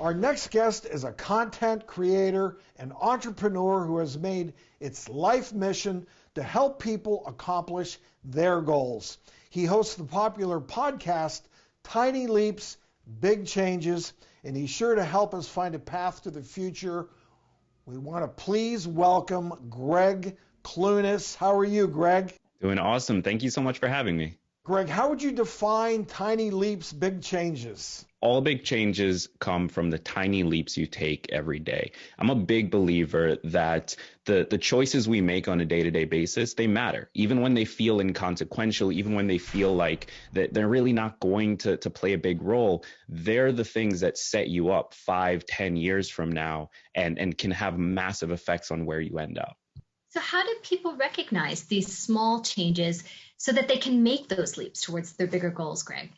Our next guest is a content creator and entrepreneur who has made its life mission to help people accomplish their goals. He hosts the popular podcast, Tiny Leaps, Big Changes, and he's sure to help us find a path to the future. We want to please welcome Gregg Clunis. How are you, Gregg? Doing awesome. Thank you so much for having me. Gregg, how would you define Tiny Leaps, Big Changes? All big changes come from the tiny leaps you take every day. I'm a big believer that the choices we make on a day-to-day basis, they matter. Even when they feel inconsequential, even when they feel like that they're really not going to play a big role, they're the things that set you up 5-10 years from now and can have massive effects on where you end up. So how do people recognize these small changes so that they can make those leaps towards their bigger goals, Gregg?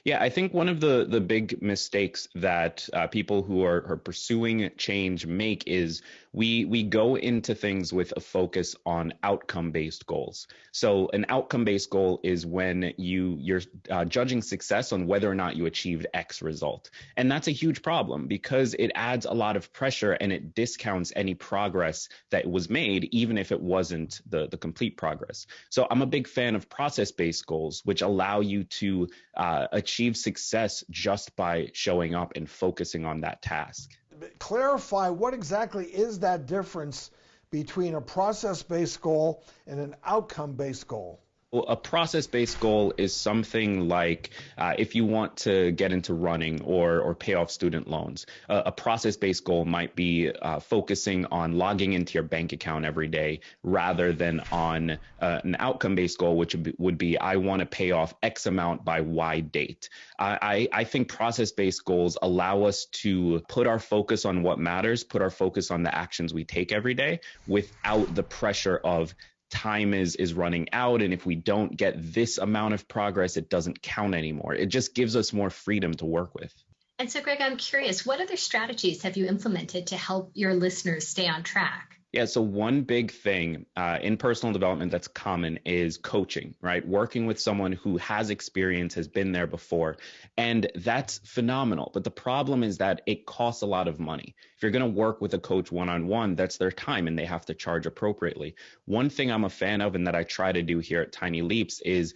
Yeah, I think one of the big mistakes that people who are pursuing change make is we go into things with a focus on outcome-based goals. So an outcome-based goal is when you're judging success on whether or not you achieved X result. And that's a huge problem because it adds a lot of pressure and it discounts any progress that was made, even if it wasn't the complete progress. So I'm a big fan of process-based goals, which allow you to achieve success just by showing up and focusing on that task. Clarify what exactly is that difference between a process-based goal and an outcome-based goal? Well, a process-based goal is something like if you want to get into running or pay off student loans. A process-based goal might be focusing on logging into your bank account every day rather than on an outcome-based goal, which would be I want to pay off X amount by Y date. I think process-based goals allow us to put our focus on what matters, put our focus on the actions we take every day without the pressure of time is running out, and if we don't get this amount of progress, it doesn't count anymore. It just gives us more freedom to work with. And so, Gregg, I'm curious, what other strategies have you implemented to help your listeners stay on track? Yeah, so one big thing in personal development that's common is coaching, right? Working with someone who has experience, has been there before, and that's phenomenal. But the problem is that it costs a lot of money. If you're going to work with a coach one-on-one, that's their time and they have to charge appropriately. One thing I'm a fan of and that I try to do here at Tiny Leaps is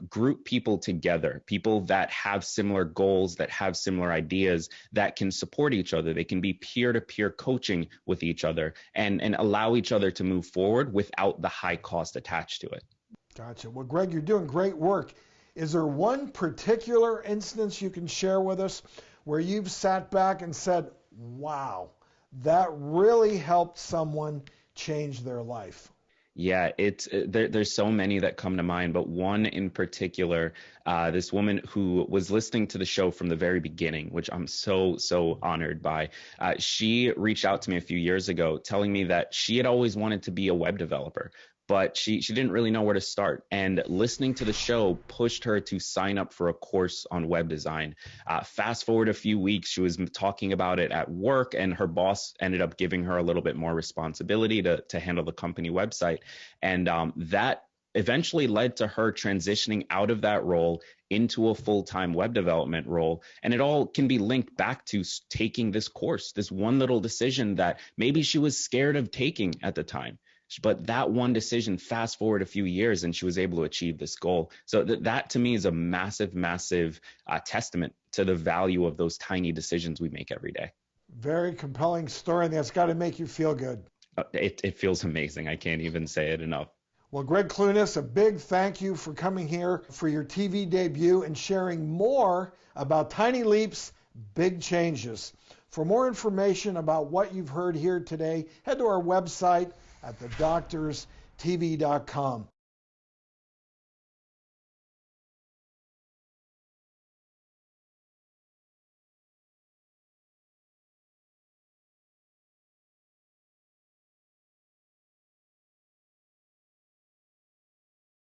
group people together, people that have similar goals, that have similar ideas, that can support each other. They can be peer-to-peer coaching with each other and allow each other to move forward without the high cost attached to it. Gotcha. Well, Gregg, you're doing great work. Is there one particular instance you can share with us where you've sat back and said, wow, that really helped someone change their life? Yeah, there's so many that come to mind, but one in particular, this woman who was listening to the show from the very beginning, which I'm so honored by. She reached out to me a few years ago telling me that she had always wanted to be a web developer, but she didn't really know where to start. And listening to the show pushed her to sign up for a course on web design. Fast forward a few weeks, she was talking about it at work, and her boss ended up giving her a little bit more responsibility to handle the company website. And that eventually led to her transitioning out of that role into a full-time web development role. And it all can be linked back to taking this course, this one little decision that maybe she was scared of taking at the time. But that one decision, fast forward a few years, and she was able to achieve this goal. So that to me is a massive testament to the value of those tiny decisions we make every day. Very compelling story, and that's got to make you feel good. It feels amazing. I can't even say it enough. Well, Gregg Clunis, a big thank you for coming here for your TV debut and sharing more about Tiny Leaps, Big Changes. For more information about what you've heard here today, head to our website at thedoctorstv.com.